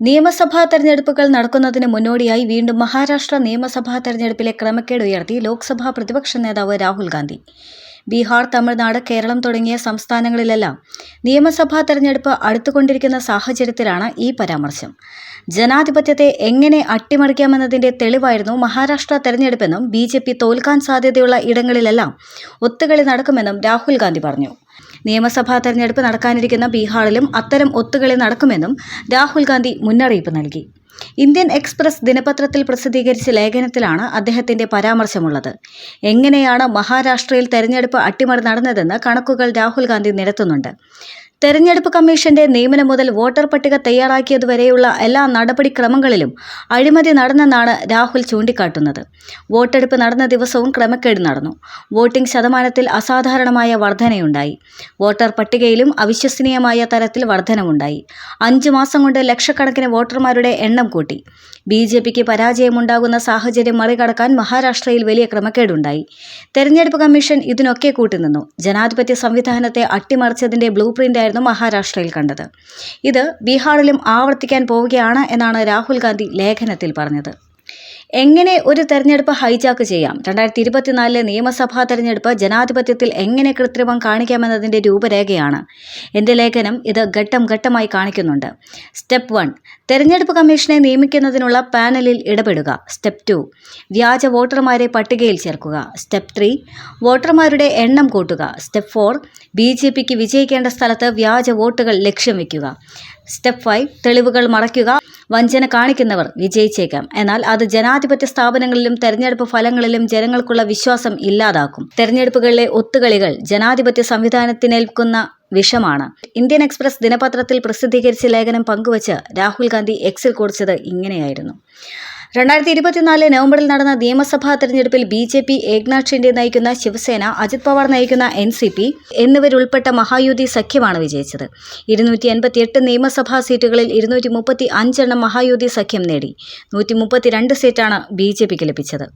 നിയമസഭാ തെരഞ്ഞെടുപ്പുകൾ നടക്കുന്നതിന് മുന്നോടിയായി വീണ്ടും മഹാരാഷ്ട്ര നിയമസഭാ തെരഞ്ഞെടുപ്പിലെ ക്രമക്കേട് ഉയർത്തി ലോക്സഭാ പ്രതിപക്ഷ നേതാവ് രാഹുൽ ഗാന്ധി. ബീഹാർ, തമിഴ്നാട്, കേരളം തുടങ്ങിയ സംസ്ഥാനങ്ങളിലെല്ലാം നിയമസഭാ തെരഞ്ഞെടുപ്പ് അടുത്തുകൊണ്ടിരിക്കുന്ന സാഹചര്യത്തിലാണ് ഈ പരാമർശം. ജനാധിപത്യത്തെ എങ്ങനെ അട്ടിമറിക്കാമെന്നതിന്റെ തെളിവായിരുന്നു മഹാരാഷ്ട്ര തെരഞ്ഞെടുപ്പെന്നും BJP തോൽക്കാൻ സാധ്യതയുള്ള ഇടങ്ങളിലെല്ലാം ഒത്തുകളി നടക്കുമെന്നും രാഹുൽ ഗാന്ധി പറഞ്ഞു. നിയമസഭാ തെരഞ്ഞെടുപ്പ് നടക്കാനിരിക്കുന്ന ബീഹാറിലും അത്തരം ഒത്തുകളി നടക്കുമെന്നും രാഹുൽ ഗാന്ധി മുന്നറിയിപ്പ് നൽകി. ഇന്ത്യൻ എക്സ്പ്രസ് ദിനപത്രത്തിൽ പ്രസിദ്ധീകരിച്ച ലേഖനത്തിലാണ് അദ്ദേഹത്തിന്റെ പരാമർശമുള്ളത്. എങ്ങനെയാണ് മഹാരാഷ്ട്രയിൽ തെരഞ്ഞെടുപ്പ് അട്ടിമറി നടന്നതെന്ന് കണക്കുകൾ രാഹുൽ ഗാന്ധി നിരത്തുന്നുണ്ട്. തെരഞ്ഞെടുപ്പ് കമ്മീഷന്റെ നിയമനം മുതൽ വോട്ടർ പട്ടിക തയ്യാറാക്കിയതുവരെയുള്ള എല്ലാ നടപടിക്രമങ്ങളിലും അഴിമതി നടന്നെന്നാണ് രാഹുൽ ചൂണ്ടിക്കാട്ടുന്നത്. വോട്ടെടുപ്പ് നടന്ന ദിവസവും ക്രമക്കേട് നടന്നു. വോട്ടിംഗ് ശതമാനത്തിൽ അസാധാരണമായ വർധനയുണ്ടായി. വോട്ടർ പട്ടികയിലും അവിശ്വസനീയമായ തരത്തിൽ വർധനവുണ്ടായി. 5 മാസം കൊണ്ട് ലക്ഷക്കണക്കിന് വോട്ടർമാരുടെ എണ്ണം കൂട്ടി. BJPക്ക് പരാജയമുണ്ടാകുന്ന സാഹചര്യം മറികടക്കാൻ മഹാരാഷ്ട്രയിൽ വലിയ ക്രമക്കേടുണ്ടായി. തെരഞ്ഞെടുപ്പ് കമ്മീഷൻ ഇതിനൊക്കെ കൂട്ടുനിന്നു. ജനാധിപത്യ സംവിധാനത്തെ അട്ടിമറിച്ചതിന്റെ ബ്ലൂ പ്രിന്റ് മഹാരാഷ്ട്രയിൽ കണ്ടത്. ഇത് ബീഹാറിലും ആവർത്തിക്കാൻ പോവുകയാണ് എന്നാണ് രാഹുൽ ഗാന്ധി ലേഖനത്തിൽ പറഞ്ഞത്. എങ്ങനെ ഒരു തെരഞ്ഞെടുപ്പ് ഹൈജാക്ക് ചെയ്യാം? 2024 നിയമസഭാ തെരഞ്ഞെടുപ്പ് ജനാധിപത്യത്തിൽ എങ്ങനെ കൃത്രിമം കാണിക്കാമെന്നതിന്റെ രൂപരേഖയാണ് എൻ്റെ ലേഖനം. ഇത് ഘട്ടം ഘട്ടമായി കാണിക്കുന്നുണ്ട്. സ്റ്റെപ്പ് 1, തെരഞ്ഞെടുപ്പ് കമ്മീഷനെ നിയമിക്കുന്നതിനുള്ള പാനലിൽ ഇടപെടുക. സ്റ്റെപ്പ് 2, വ്യാജ വോട്ടർമാരെ പട്ടികയിൽ ചേർക്കുക. സ്റ്റെപ്പ് 3, വോട്ടർമാരുടെ എണ്ണം കൂട്ടുക. സ്റ്റെപ്പ് 4, BJPക്ക് വിജയിക്കേണ്ട സ്ഥലത്ത് വ്യാജ വോട്ടുകൾ ലക്ഷ്യം വയ്ക്കുക. സ്റ്റെപ്പ് 5, തെളിവുകൾ മറയ്ക്കുക. വഞ്ചന കാണിക്കുന്നവർ വിജയിച്ചേക്കാം, എന്നാൽ അത് ജനാധിപത്യ സ്ഥാപനങ്ങളിലും തെരഞ്ഞെടുപ്പ് ഫലങ്ങളിലും ജനങ്ങൾക്കുള്ള വിശ്വാസം ഇല്ലാതാക്കും. തെരഞ്ഞെടുപ്പുകളിലെ ഒത്തുകളികൾ ജനാധിപത്യ സംവിധാനത്തിനേൽക്കുന്ന വിഷമാണ്. ഇന്ത്യൻ എക്സ്പ്രസ് ദിനപത്രത്തിൽ പ്രസിദ്ധീകരിച്ച ലേഖനം പങ്കുവച്ച് രാഹുൽ ഗാന്ധി എക്സിൽ കുറിച്ചത് ഇങ്ങനെയായിരുന്നു. 2024 നവംബറിൽ നടന്ന നിയമസഭാ തെരഞ്ഞെടുപ്പിൽ BJP ഏക്നാഥ് ഷിൻഡെ നയിക്കുന്ന ശിവസേന, അജിത് പവാർ നയിക്കുന്ന NCP എന്നിവരുൾപ്പെട്ട മഹായുതി സഖ്യമാണ് വിജയിച്ചത്. 288 നിയമസഭാ സീറ്റുകളിൽ 235 എണ്ണം മഹായുതി സഖ്യം നേടി. 132 സീറ്റാണ് BJPക്ക് ലഭിച്ചത്.